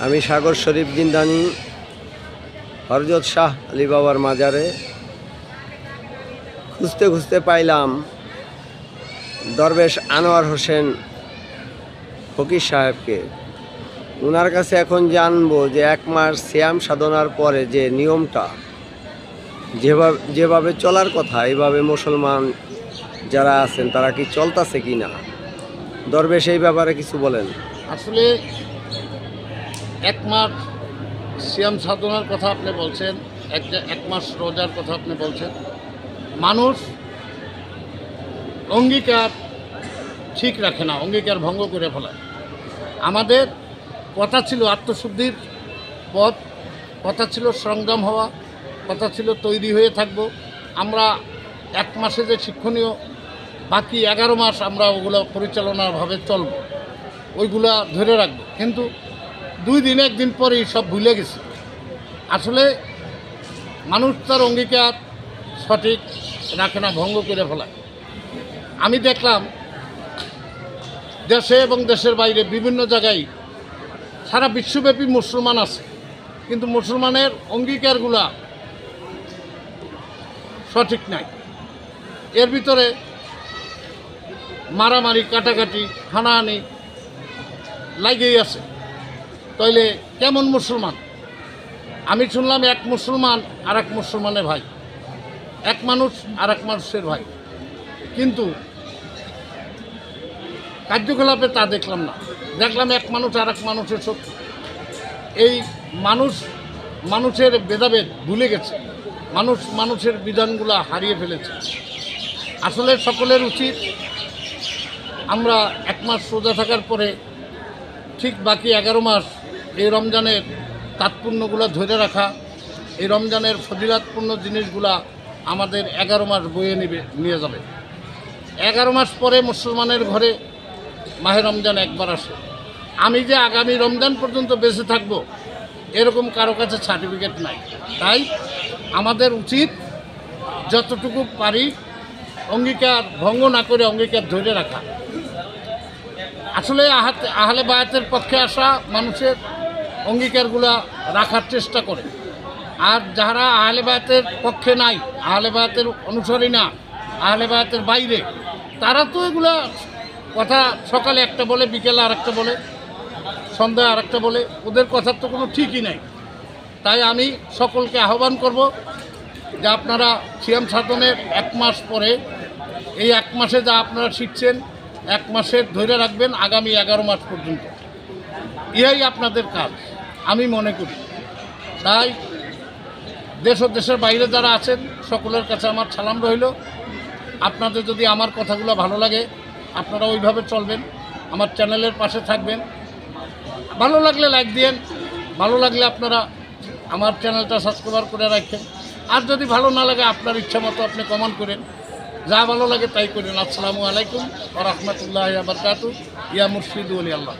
আমি সাগর শরীফ জিন্দানি হরজত শাহ আলী বাবার মাজারে খুঁজতে খুঁজতে পাইলাম দরবেশ আনোয়ার হোসেন ফকির সাহেবকে। ওনার কাছে এখন জানবো যে 1 মাস সিয়াম সাধনার পরে যে নিয়মটা যেভাবে চলার কথা এইভাবে মুসলমান যারা আছেন তারা কি চলতেছে কি না। দরবেশ এই ব্যাপারে কিছু বলেন। আসলে 1 মাস সিয়াম সাধনার কথা আপনি বলছেন, 1 মাস রোজার কথা আপনি বলছেন। মানুষ অঙ্গীকার ঠিক রাখে না, অঙ্গীকার ভঙ্গ করে ফেলায়। আমাদের কথা ছিল আত্মশুদ্ধির পথ, কথা ছিল সংগ্রাম হওয়া, কথা ছিল তৈরি হয়ে থাকব। আমরা 1 মাসে যে শিক্ষণীয় বাকি 11 মাস আমরা ওগুলো পরিচালনাভাবে চলব, ওইগুলা ধরে রাখবো। কিন্তু 2 দিন 1 দিন পরেই সব ভুলে গেছি। আসলে মানুষ তার অঙ্গীকার সঠিক রাখে না, ভঙ্গ করে ফেলায়। আমি দেখলাম দেশে এবং দেশের বাইরে বিভিন্ন জায়গায় সারা বিশ্বব্যাপী মুসলমান আছে, কিন্তু মুসলমানের অঙ্গীকারগুলা সঠিক নাই। এর ভিতরে মারামারি, কাটাকাটি, হানাহানি লাগেই আছে। তাইলে কেমন মুসলমান? আমি শুনলাম 1 মুসলমান আর 1 মুসলমানের ভাই, 1 মানুষ আর 1 মানুষের ভাই, কিন্তু কার্যকলাপে তা দেখলাম না। দেখলাম 1 মানুষ আর 1 মানুষের শত্রু। এই মানুষের ভেদাভেদ ভুলে গেছে, মানুষের বিধানগুলো হারিয়ে ফেলেছে। আসলে সকলের উচিত আমরা 1 মাস রোজা থাকার পরে ঠিক বাকি 11 মাস এই রমজানের তাৎপর্যগুলো ধরে রাখা, এই রমজানের ফজিলাতপূর্ণ জিনিসগুলা আমাদের 11 মাস বয়ে নিয়ে যাবে। 11 মাস পরে মুসলমানের ঘরে মাহে রমজান একবার আসে। আমি যে আগামী রমজান পর্যন্ত বেঁচে থাকব এরকম কারো কাছে সার্টিফিকেট নাই। তাই আমাদের উচিত যতটুকু পারি অঙ্গীকার ভঙ্গ না করে অঙ্গীকার ধরে রাখা। আসলে আহলে বায়াতের পক্ষে আসা মানুষের অঙ্গীকারগুলা রাখার চেষ্টা করে, আর যারা আহলে বায়াতের পক্ষে নাই, আহলে বায়াতের অনুসারী না, আহলে বায়াতের বাইরে, তারা তো এগুলা কথা সকালে একটা বলে, বিকেলে আরেকটা বলে, সন্ধ্যায় আরেকটা বলে। ওদের কথার তো কোনো ঠিকই নাই। তাই আমি সকলকে আহ্বান করব যে আপনারা সিয়াম সাধনের 1 মাস পরে এই 1 মাসে যা আপনারা শিখছেন 1 মাসের ধরে রাখবেন আগামী 11 মাস পর্যন্ত। ইহাই আপনাদের কাজ আমি মনে করি। তাই দেশ ও দেশের বাইরে যারা আছেন সকলের কাছে আমার সালাম রইল। আপনাদের যদি আমার কথাগুলো ভালো লাগে আপনারা ওইভাবে চলবেন, আমার চ্যানেলের পাশে থাকবেন। ভালো লাগলে লাইক দিয়েন, ভালো লাগলে আপনারা আমার চ্যানেলটা সাবস্ক্রাইব করে রাখেন। আর যদি ভালো না লাগে আপনার ইচ্ছা মতো আপনি কমেন্ট করেন, যা ভালো লাগে তাই করেন। আসসালামু আলাইকুম ওয়া রাহমাতুল্লাহি ওয়া বারাকাতুহু। ইয়া মুর্শিদ ওলি আল্লাহ।